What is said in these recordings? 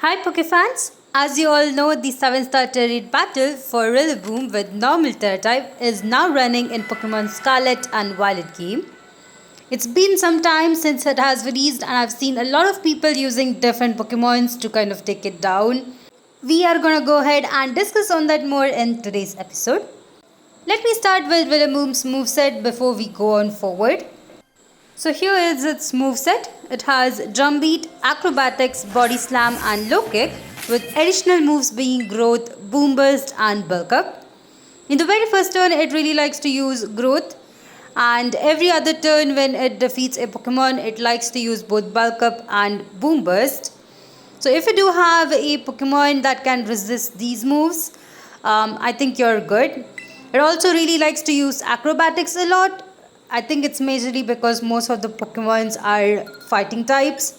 Hi Pokefans! As you all know, the 7-star Terra battle for Rillaboom with normal Terra type is now running in Pokemon Scarlet and Violet game. It's been some time since it has released and I've seen a lot of people using different Pokemons to kind of take it down. We are gonna go ahead and discuss on that more in today's episode. Let me start with Rillaboom's moveset before we go on forward. So here is its moveset. It has Drum Beat, Acrobatics, Body Slam and Low Kick with additional moves being Growth, Boom Burst and Bulk Up. In the very first turn it really likes to use Growth, and every other turn when it defeats a Pokemon it likes to use both Bulk Up and Boom Burst. So if you do have a Pokemon that can resist these moves, I think you're good. It also really likes to use Acrobatics a lot. I think it's majorly because most of the Pokemons are fighting types.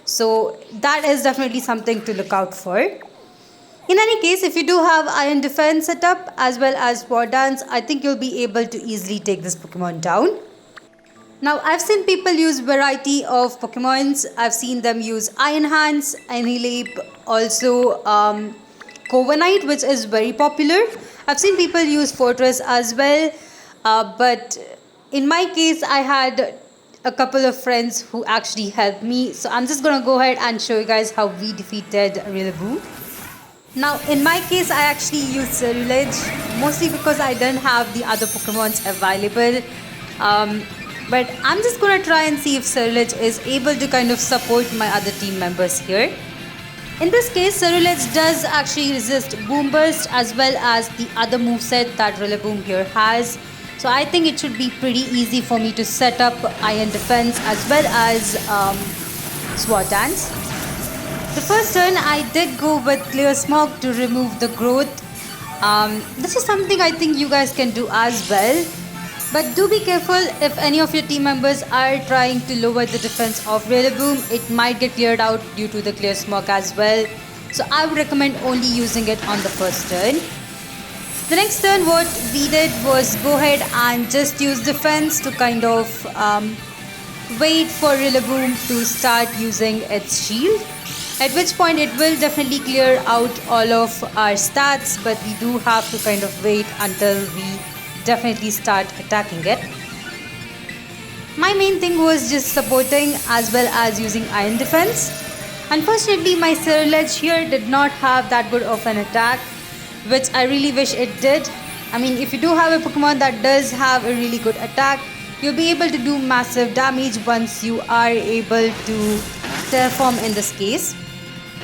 So that is definitely something to look out for. In any case, if you do have Iron Defense set up as well as Sword Dance, I think you'll be able to easily take this Pokemon down. Now I've seen people use variety of Pokemons. I've seen them use Iron Hands, Annihilate, also Covenite, which is very popular. I've seen people use Fortress as well, but in my case, I had a couple of friends who actually helped me. So I'm just going to go ahead and show you guys how we defeated Rillaboom. Now, in my case, I actually used Scarlet, mostly because I didn't have the other Pokemons available. But I'm just going to try and see if Scarlet is able to kind of support my other team members here. In this case, Scarlet does actually resist Boom Burst as well as the other moveset that Rillaboom here has. So I think it should be pretty easy for me to set up Iron Defense as well as Sword Dance. The first turn I did go with Clear Smog to remove the Growth. This is something I think you guys can do as well. But do be careful if any of your team members are trying to lower the defense of Rillaboom. It might get cleared out due to the Clear Smog as well. So I would recommend only using it on the first turn. The next turn what we did was go ahead and just use defense to kind of wait for Rillaboom to start using its shield. At which point it will definitely clear out all of our stats, but we do have to kind of wait until we definitely start attacking it. My main thing was just supporting as well as using Iron Defense. Unfortunately my Scarlet here did not have that good of an attack, which I really wish it did. I mean, if you do have a Pokemon that does have a really good attack, you'll be able to do massive damage once you are able to terraform in this case.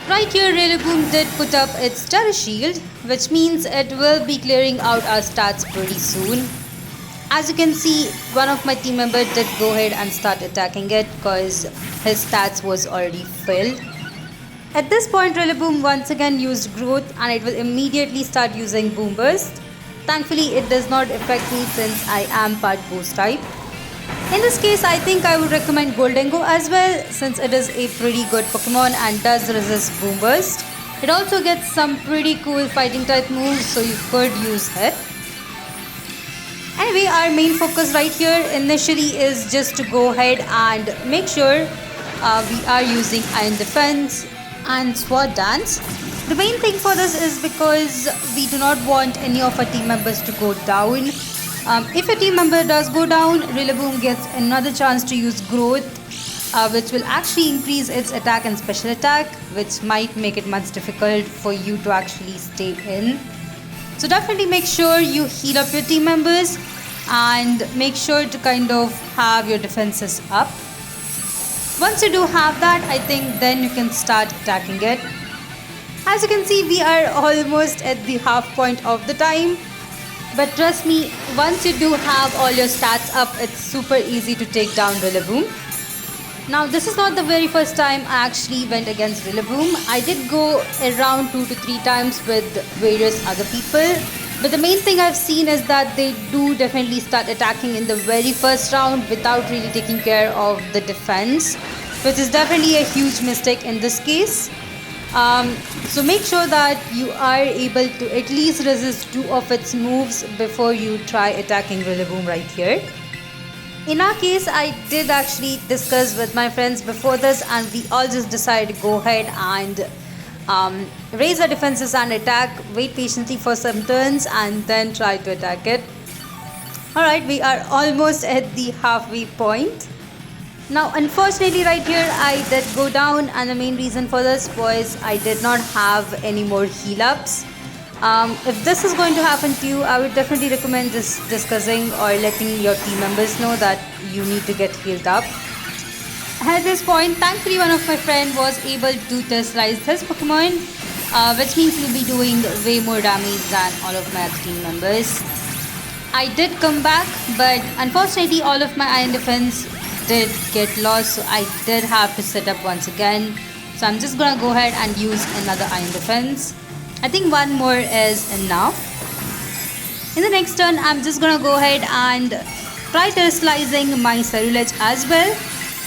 Right here, Rillaboom did put up its Tera shield, which means it will be clearing out our stats pretty soon. As you can see, one of my team members did go ahead and start attacking it because his stats was already filled. At this point, Rillaboom once again used Growth and it will immediately start using Boom Burst. Thankfully, it does not affect me since I am part Ghost type. In this case, I think I would recommend Goldengo as well, since it is a pretty good Pokemon and does resist Boom Burst. It also gets some pretty cool fighting type moves, so you could use it. Anyway, our main focus right here initially is just to go ahead and make sure we are using Iron Defense and Sword Dance. The main thing for this is because we do not want any of our team members to go down. If your team member does go down, Rillaboom gets another chance to use Growth, which will actually increase its attack and special attack, which might make it much difficult for you to actually stay in. So definitely make sure you heal up your team members and make sure to kind of have your defenses up. Once you do have that, I think then you can start attacking it. As you can see, we are almost at the half point of the time. But trust me, once you do have all your stats up, it's super easy to take down Rillaboom. Now this is not the very first time I actually went against Rillaboom. I did go around 2 to 3 times with various other people. But the main thing I've seen is that they do definitely start attacking in the very first round without really taking care of the defense, which is definitely a huge mistake in this case. So make sure that you are able to at least resist 2 of its moves before you try attacking Rillaboom right here. In our case, I did actually discuss with my friends before this and we all just decided to go ahead and raise our defenses and attack, wait patiently for some turns and then try to attack it. Alright, we are almost at the halfway point. Now unfortunately right here I did go down, and the main reason for this was I did not have any more heal ups. If this is going to happen to you, I would definitely recommend just discussing or letting your team members know that you need to get healed up. At this point, thankfully one of my friends was able to terrestrialize his Pokemon, which means he'll be doing way more damage than all of my other team members. I did come back, but unfortunately all of my iron defense did get lost, so I did have to set up once again. So I'm just gonna go ahead and use another iron defense. I think one more is enough. In the next turn, I'm just gonna go ahead and try terrestrializing my Cerulege as well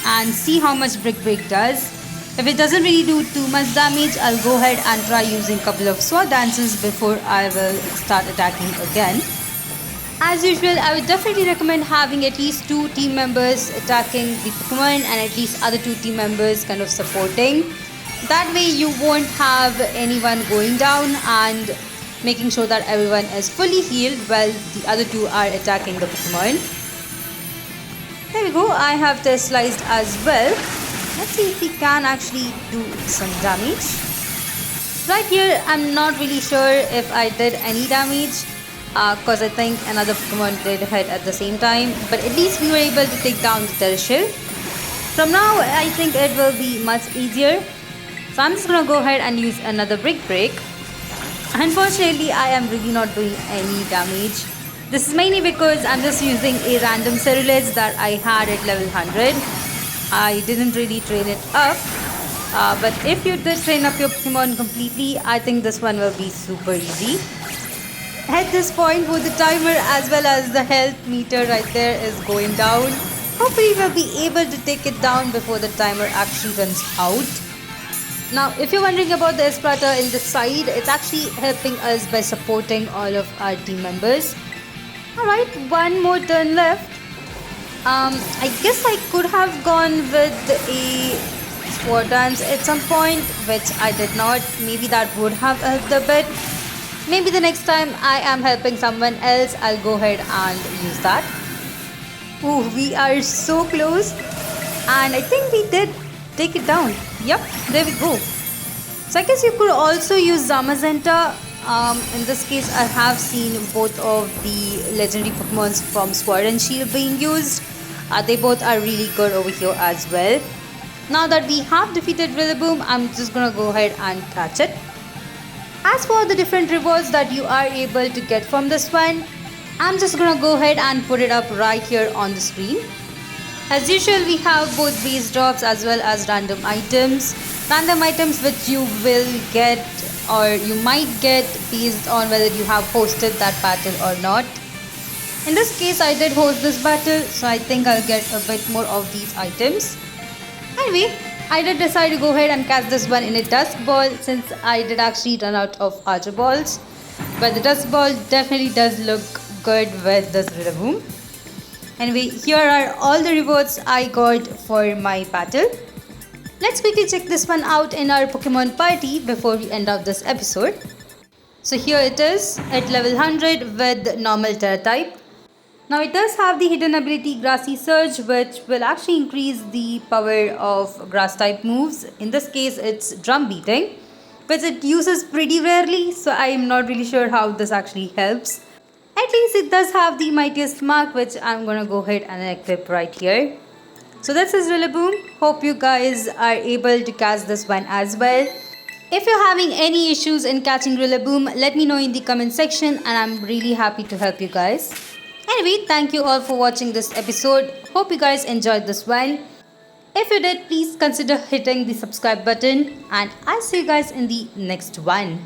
and see how much Brick Break does. If it doesn't really do too much damage, I'll go ahead and try using a couple of sword dances before I will start attacking again. As usual, I would definitely recommend having at least 2 team members attacking the Pokemon and at least other 2 team members kind of supporting. That way you won't have anyone going down and making sure that everyone is fully healed while the other 2 are attacking the Pokemon. There we go, I have terrestrialized as well. Let's see if we can actually do some damage. Right here, I'm not really sure if I did any damage, because I think another Pokemon did hit at the same time, but at least we were able to take down the Terra. From now, I think it will be much easier. So I'm just gonna go ahead and use another Brick Break. Unfortunately, I am really not doing any damage. This is mainly because I'm just using a random Cerulege that I had at level 100. I didn't really train it up. But if you did train up your Pokemon completely, I think this one will be super easy. At this point, both the timer as well as the health meter right there is going down. Hopefully we'll be able to take it down before the timer actually runs out. Now, if you're wondering about the Esprata in the side, it's actually helping us by supporting all of our team members. Alright, one more turn left. I guess I could have gone with a Sword Dance at some point, which I did not. Maybe that would have helped a bit. Maybe the next time I am helping someone else, I'll go ahead and use that. Ooh, we are so close. And I think we did take it down. Yep, there we go. So I guess you could also use Zamazenta. In this case, I have seen both of the legendary Pokemons from Sword and Shield being used. They both are really good over here as well. Now that we have defeated Rillaboom, I'm just gonna go ahead and catch it. As for the different rewards that you are able to get from this one, I'm just gonna go ahead and put it up right here on the screen. As usual, we have both base drops as well as random items. Random items which you will get or you might get based on whether you have hosted that battle or not. In this case, I did host this battle, so I think I'll get a bit more of these items. Anyway, I did decide to go ahead and catch this one in a Dusk Ball since I did actually run out of Archer Balls. But the Dusk Ball definitely does look good with this Rillaboom. Anyway, here are all the rewards I got for my battle. Let's quickly check this one out in our Pokemon party before we end up this episode. So here it is at level 100 with normal Tera type. Now it does have the hidden ability Grassy Surge, which will actually increase the power of grass type moves. In this case, it's Drum Beating, which it uses pretty rarely, so I am not really sure how this actually helps. At least it does have the Mightiest Mark, which I'm gonna go ahead and equip right here. So this is Rillaboom. Hope you guys are able to catch this one as well. If you're having any issues in catching Rillaboom, let me know in the comment section and I'm really happy to help you guys. Anyway, thank you all for watching this episode. Hope you guys enjoyed this one. If you did, please consider hitting the subscribe button and I'll see you guys in the next one.